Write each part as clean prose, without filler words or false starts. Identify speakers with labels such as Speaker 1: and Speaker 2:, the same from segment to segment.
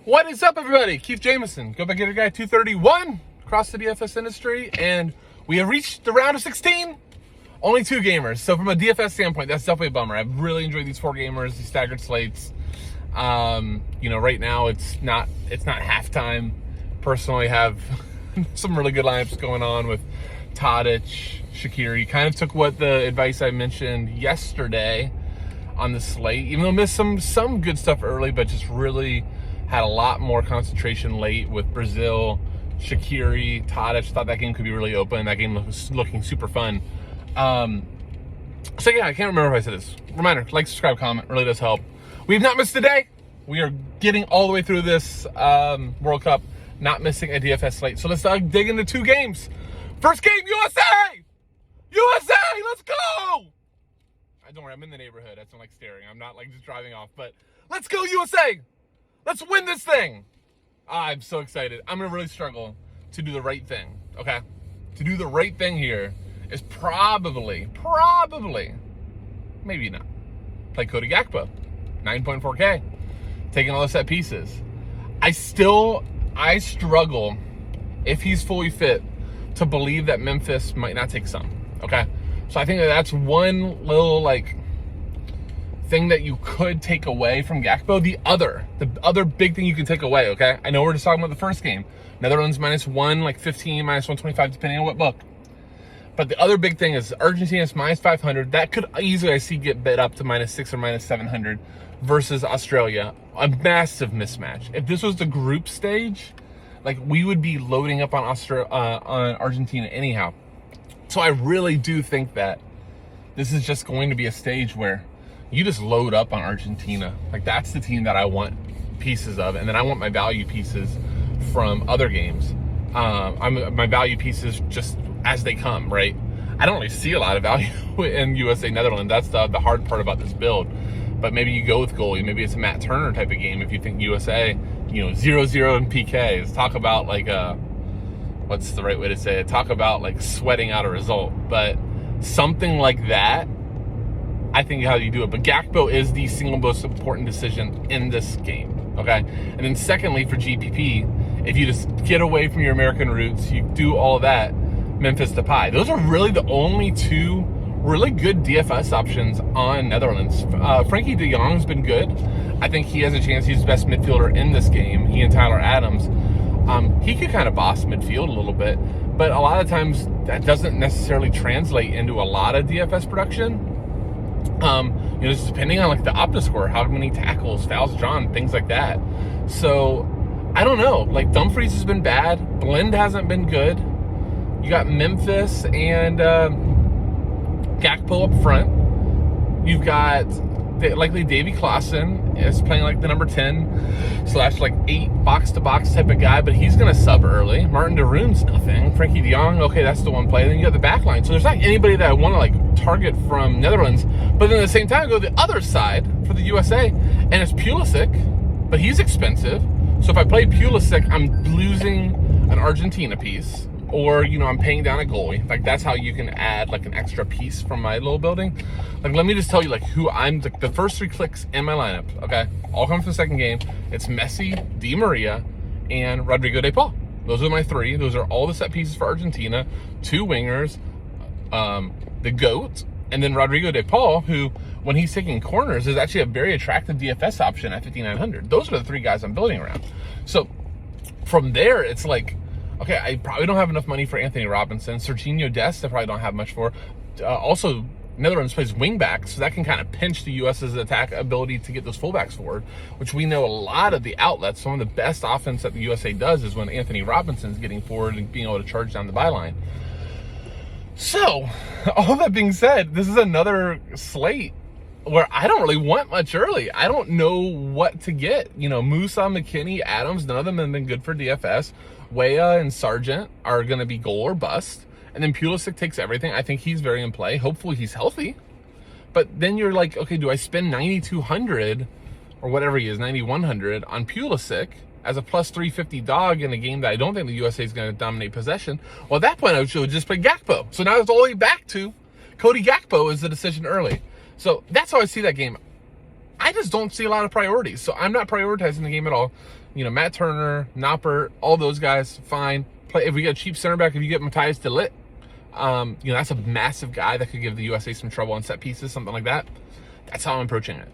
Speaker 1: What is up, everybody? Keith Jameson, Go Back Getter Guy 231 across the DFS industry, and we have reached the round of 16. Only 2 gamers. So from a DFS standpoint, that's definitely a bummer. I've really enjoyed these 4 gamers, these staggered slates. Right now it's not halftime. Personally, have some really good lineups going on with Tadic, Shaqiri. Kind of took what the advice I mentioned yesterday on the slate, even though missed some good stuff early, but just really had a lot more concentration late with Brazil, Shaqiri, Tadic. Thought that game could be really open. That game was looking super fun. So yeah, I can't remember if I said this. Reminder, like, subscribe, comment, really does help. We've not missed a day. We are getting all the way through this World Cup, not missing a DFS slate. So let's dig into 2 games. First game, USA! USA, let's go! Don't worry, I'm in the neighborhood. That's not like staring. I'm not like just driving off, but let's go USA! Let's win this thing! I'm so excited. I'm gonna really struggle to do the right thing, okay? To do the right thing here is probably, maybe not, play Cody Gakpo, 9.4K, taking all the set pieces. I struggle, if he's fully fit, to believe that Memphis might not take some, okay? So I think that's one little thing that you could take away from Gakpo. The other big thing you can take away, okay? I know we're just talking about the first game. Netherlands -1, 15, -125, depending on what book. But the other big thing is Argentina's -500. That could easily, I see, get bid up to -6 or -700 versus Australia. A massive mismatch. If this was the group stage, we would be loading up on Argentina anyhow. So I really do think that this is just going to be a stage where you just load up on Argentina. That's the team that I want pieces of, and then I want my value pieces from other games. My value pieces just as they come, right? I don't really see a lot of value in USA Netherlands. That's the hard part about this build. But maybe you go with goalie. Maybe it's a Matt Turner type of game if you think USA, 0-0 in PKs. Talk about what's the right way to say it? Talk about sweating out a result. But something like that, I think how you do it. But Gakpo is the single most important decision in this game, okay? And then secondly, for GPP, if you just get away from your American roots, you do all that, Memphis Depay. Those are really the only 2 really good DFS options on Netherlands. Frankie de Jong's been good. I think he has a chance. He's the best midfielder in this game, he and Tyler Adams. He could kind of boss midfield a little bit, but a lot of times that doesn't necessarily translate into a lot of DFS production. Just depending on the Opta score, how many tackles, fouls drawn, things like that. So I don't know. Dumfries has been bad. Blend hasn't been good. You got Memphis and Gakpo up front. You've got likely Davy Klaassen is playing the number 10/8 box-to-box type of guy, but he's going to sub early. Martin de Roon's nothing. Frankie de Jong, okay, that's the one play. Then you got the back line. So there's not anybody that I want to target from Netherlands, but then at the same time go the other side for the USA, and it's Pulisic, but he's expensive. So if I play Pulisic, I'm losing an Argentina piece, or I'm paying down a goalie. That's how you can add an extra piece from my little building. Let me just tell you who I'm the first 3 clicks in my lineup, okay? All come from the second game. It's Messi, Di Maria, and Rodrigo de Paul. Those are my 3. Those are all the set pieces for Argentina. 2 wingers, the GOAT, and then Rodrigo de Paul, who, when he's taking corners, is actually a very attractive DFS option at 5,900. Those are the 3 guys I'm building around. So from there, it's okay, I probably don't have enough money for Anthony Robinson. Serginho Dest, I probably don't have much for. Also, Netherlands plays wingback, so that can kind of pinch the U.S.'s attack ability to get those fullbacks forward, which we know a lot of the outlets, some of the best offense that the USA does is when Anthony Robinson's getting forward and being able to charge down the byline. So, all that being said, this is another slate where I don't really want much early. I don't know what to get. Musa, McKinney, Adams, none of them have been good for DFS. Weah and Sargent are going to be goal or bust. And then Pulisic takes everything. I think he's very in play. Hopefully he's healthy. But then you're okay, do I spend 9,200 or whatever he is, 9,100 on Pulisic as a plus 350 dog in a game that I don't think the USA is going to dominate possession? Well, at that point, I should just play Gakpo. So now it's all the way back to Cody Gakpo is the decision early. So that's how I see that game. I just don't see a lot of priorities. So I'm not prioritizing the game at all. Matt Turner, Noppert, all those guys, fine. Play if we get a cheap center back. If you get Matthias de Ligt, that's a massive guy that could give the USA some trouble on set pieces, something like that. That's how I'm approaching it.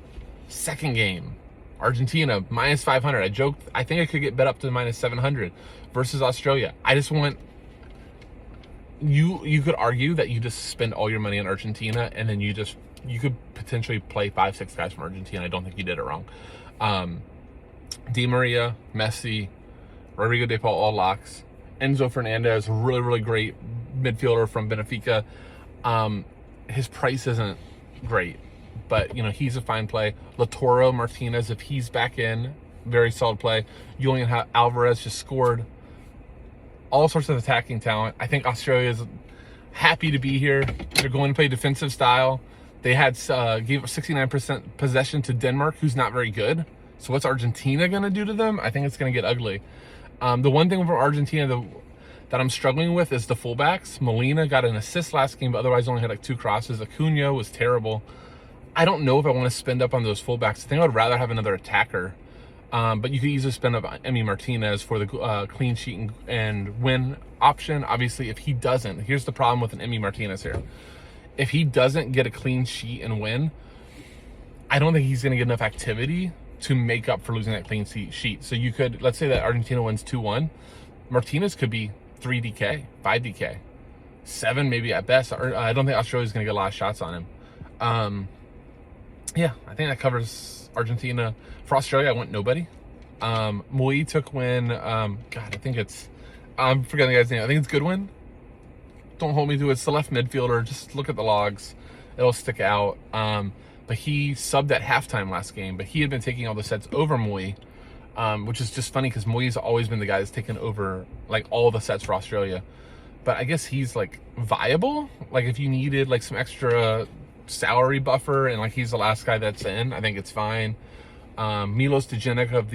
Speaker 1: Second game, Argentina minus 500. I joked I think I could get bet up to minus 700 versus Australia. I just want you could argue that you just spend all your money on Argentina and then you could potentially play 5-6 guys from Argentina. I don't think you did it wrong. Di Maria, Messi, Rodrigo de Paul, all locks. Enzo Fernandez, really, really great midfielder from Benfica. His price isn't great, but he's a fine play. Lautaro Martinez, if he's back in, very solid play. Julian Alvarez just scored. All sorts of attacking talent. I think Australia is happy to be here. They're going to play defensive style. They gave 69% possession to Denmark, who's not very good. So what's Argentina going to do to them? I think it's going to get ugly. The one thing from Argentina that I'm struggling with is the fullbacks. Molina got an assist last game, but otherwise only had like 2 crosses. Acuna was terrible. I don't know if I want to spend up on those fullbacks. I think I would rather have another attacker. But you could easily spend up Emi Martinez for the clean sheet and win option. Obviously, if he doesn't, here's the problem with an Emi Martinez here. If he doesn't get a clean sheet and win, I don't think he's going to get enough activity to make up for losing that clean sheet. So you could, let's say that Argentina wins 2-1. Martinez could be 3 DK, 5 DK, 7 maybe at best. I don't think Australia's going to get a lot of shots on him. Yeah, I think that covers Argentina. For Australia, I went nobody. Mui took win. God, I think I'm forgetting the guy's name. I think it's Goodwin. Don't hold me to it. It's the left midfielder. Just look at the logs. It'll stick out. But he subbed at halftime last game, but he had been taking all the sets over Mui, which is just funny because Mui's always been the guy that's taken over like all the sets for Australia. But I guess he's like viable. Like if you needed like some extra salary buffer and like he's the last guy that's in, I think it's fine. Milos Degenek of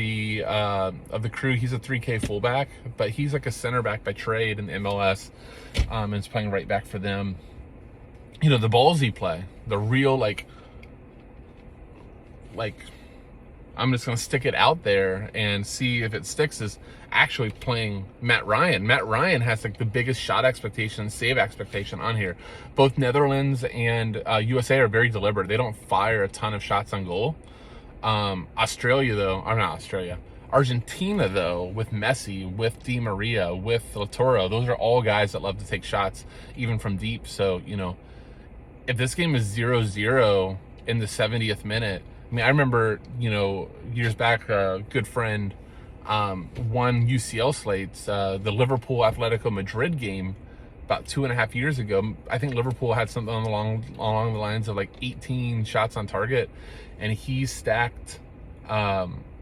Speaker 1: the crew, he's a 3K fullback, but he's like a center back by trade in the MLS, and is playing right back for them. The ballsy play, the real like I'm just gonna stick it out there and see if it sticks, is actually playing Matt Ryan. Matt Ryan has like the biggest shot expectation, save expectation on here. Both Netherlands and USA are very deliberate. They don't fire a ton of shots on goal. Argentina though, with Messi, with Di Maria, with Lautaro, those are all guys that love to take shots even from deep. So if this game is 0-0 in the 70th minute, I mean, I remember, years back, a good friend won UCL slates, the Liverpool Atletico Madrid game about 2.5 years ago. I think Liverpool had something along the lines of like 18 shots on target, and he stacked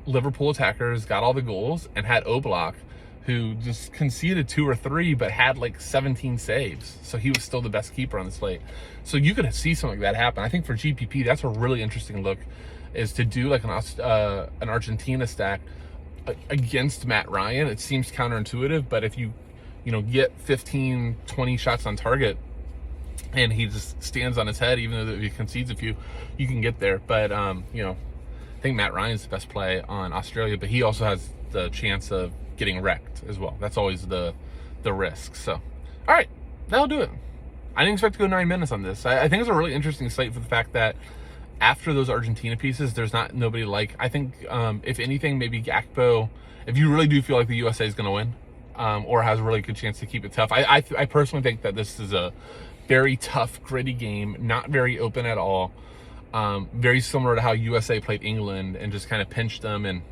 Speaker 1: Liverpool attackers, got all the goals, and had Oblak, who just conceded 2 or 3, but had like 17 saves. So he was still the best keeper on the slate. So you could see something like that happen. I think for GPP, that's a really interesting look, is to do like an Argentina stack against Matt Ryan. It seems counterintuitive, but if you get 15, 20 shots on target and he just stands on his head, even though he concedes a few, you can get there. But I think Matt Ryan's the best play on Australia, but he also has the chance of getting wrecked as well. That's always the risk. So, all right, that'll do it. I didn't expect to go 9 minutes on this. I think it's a really interesting slate for the fact that after those Argentina pieces, there's nobody like. I think, if anything, maybe Gakpo, if you really do feel like the USA is going to win, or has a really good chance to keep it tough. I personally think that this is a very tough, gritty game, not very open at all. Very similar to how USA played England and just kind of pinched them and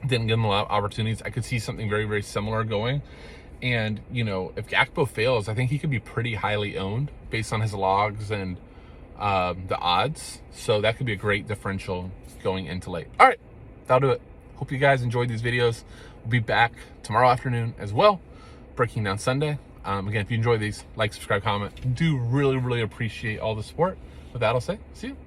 Speaker 1: didn't give them a lot of opportunities. I could see something very, very similar going. And, if Gakpo fails, I think he could be pretty highly owned based on his logs and the odds. So that could be a great differential going into late. All right, that'll do it. Hope you guys enjoyed these videos. We'll be back tomorrow afternoon as well, breaking down Sunday. Again, if you enjoy these, like, subscribe, comment. Do really, really appreciate all the support. With that, I'll say, see you.